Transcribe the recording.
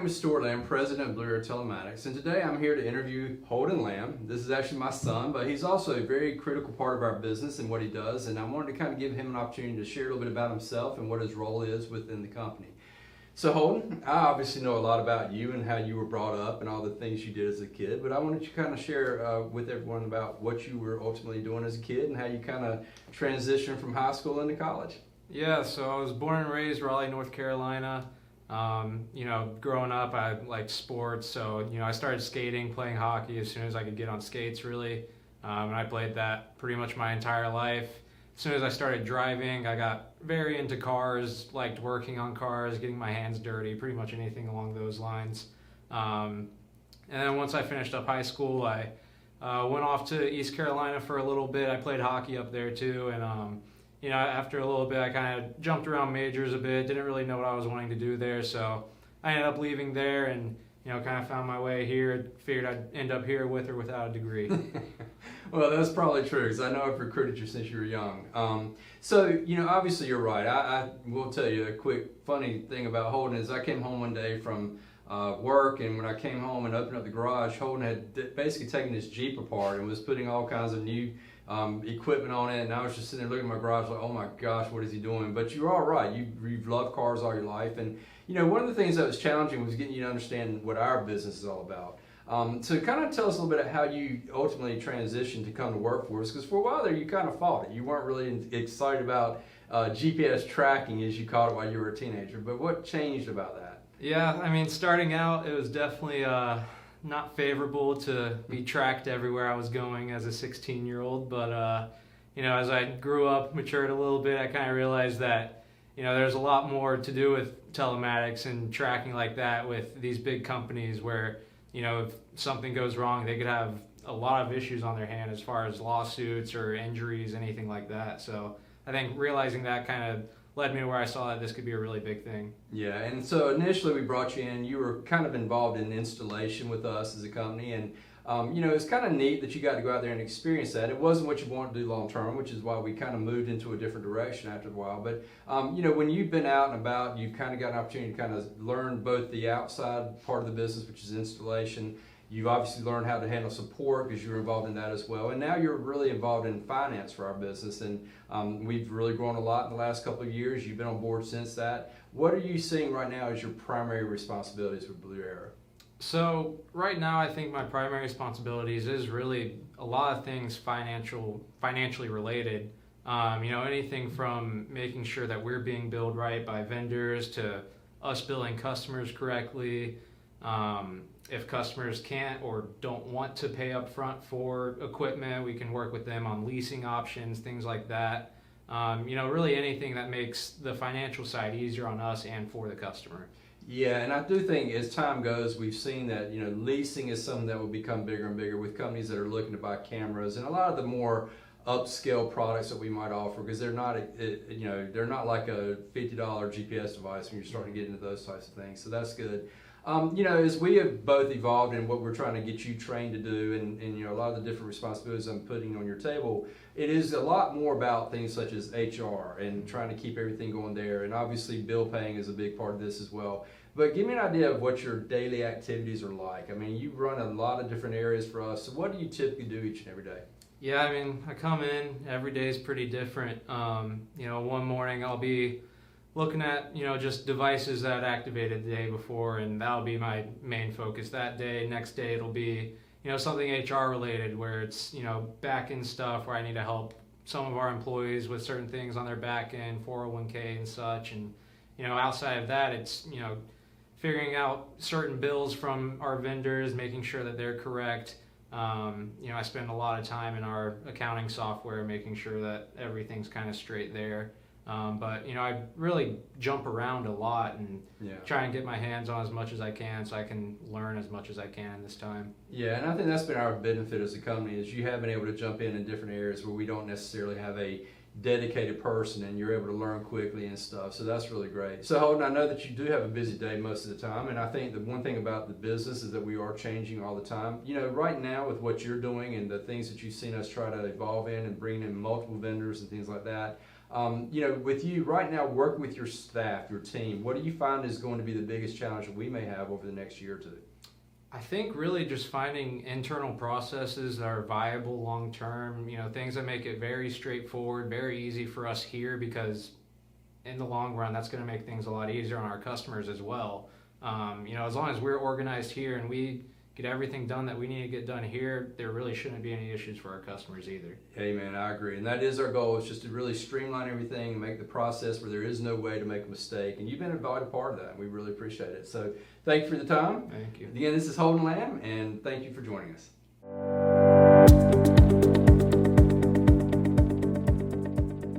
name is Stuart, Lamm, president of BlueArrow Telematics, and today I'm here to interview Holden Lamm. This is actually my son, but he's also a very critical part of our business and what he does, and I wanted to kind of give him an opportunity to share a little bit about himself and what his role is within the company. So Holden, I obviously know a lot about you and how you were brought up and all the things you did as a kid, but I wanted you to kind of share with everyone about what you were ultimately doing as a kid and how you kind of transitioned from high school into college. Yeah, so I was born and raised Raleigh, North Carolina. Growing up, I liked sports, so I started skating, playing hockey as soon as I could get on skates, really. And I played that pretty much my entire life. As soon as I started driving, I got very into cars, liked working on cars, getting my hands dirty, pretty much anything along those lines. And then once I finished up high school, I went off to East Carolina for a little bit. I played hockey up there too, and after a little bit, I kind of jumped around majors a bit, didn't really know what I was wanting to do there, so I ended up leaving there and, kind of found my way here, figured I'd end up here with or without a degree. Well, that's probably true, because I know I've recruited you since you were young. Obviously you're right. I will tell you a quick funny thing about Holden is I came home one day from work, and when I came home and opened up the garage, Holden had basically taken his Jeep apart and was putting all kinds of new equipment on it, and I was just sitting there looking at my garage like, oh my gosh, what is he doing? But you're all right. You've loved cars all your life, and one of the things that was challenging was getting you to understand what our business is all about. So kind of tell us a little bit of how you ultimately transitioned to come to work for us, because for a while there you kind of fought it. You weren't really excited about GPS tracking as you called it while you were a teenager, but what changed about that? Yeah, starting out, it was definitely not favorable to be tracked everywhere I was going as a 16-year-old, but as I grew up, matured a little bit, I kind of realized that there's a lot more to do with telematics and tracking like that with these big companies where if something goes wrong, they could have a lot of issues on their hand as far as lawsuits or injuries, anything like that. So I think realizing that kind of led me to where I saw that this could be a really big thing. Yeah, and so initially we brought you in, you were kind of involved in installation with us as a company, and it's kind of neat that you got to go out there and experience that. It wasn't what you wanted to do long term, which is why we kind of moved into a different direction after a while. But when you've been out and about, you've kind of got an opportunity to kind of learn both the outside part of the business, which is installation. You've obviously learned how to handle support because you were involved in that as well. And now you're really involved in finance for our business. And we've really grown a lot in the last couple of years. You've been on board since that. What are you seeing right now as your primary responsibilities with BlueArrow? So right now I think my primary responsibilities is really a lot of things financially related. Anything from making sure that we're being billed right by vendors to us billing customers correctly. If customers can't or don't want to pay up front for equipment, we can work with them on leasing options, things like that. Really anything that makes the financial side easier on us and for the customer. Yeah, and I do think as time goes, we've seen that leasing is something that will become bigger and bigger with companies that are looking to buy cameras and a lot of the more upscale products that we might offer, because they're not like a $50 GPS device when you're starting to get into those types of things. So that's good. As we have both evolved in what we're trying to get you trained to do and a lot of the different responsibilities I'm putting on your table, it is a lot more about things such as HR and trying to keep everything going there. And obviously bill paying is a big part of this as well. But give me an idea of what your daily activities are like. You run a lot of different areas for us. So what do you typically do each and every day? Yeah, I come in, every day is pretty different. One morning I'll be looking at just devices that activated the day before, and that'll be my main focus that day. Next day it'll be something HR related, where it's back end stuff where I need to help some of our employees with certain things on their back end, 401k and such. And outside of that, it's figuring out certain bills from our vendors, making sure that they're correct. I spend a lot of time in our accounting software making sure that everything's kind of straight there. I really jump around a lot and try and get my hands on as much as I can so I can learn as much as I can this time. Yeah, and I think that's been our benefit as a company, is you have been able to jump in different areas where we don't necessarily have a dedicated person, and you're able to learn quickly and stuff. So that's really great. So Holden, I know that you do have a busy day most of the time, and I think the one thing about the business is that we are changing all the time. Right now with what you're doing and the things that you've seen us try to evolve in and bring in multiple vendors and things like that, With you right now working with your staff, your team, what do you find is going to be the biggest challenge that we may have over the next year or two? I think really just finding internal processes that are viable long term, things that make it very straightforward, very easy for us here, because in the long run, that's going to make things a lot easier on our customers as well. As long as we're organized here and we get everything done that we need to get done here, there really shouldn't be any issues for our customers either. Hey man, I agree. And that is our goal, is just to really streamline everything and make the process where there is no way to make a mistake. And you've been a vital part of that, and we really appreciate it. So thank you for the time. Thank you. Again, this is Holden Lamm, and thank you for joining us.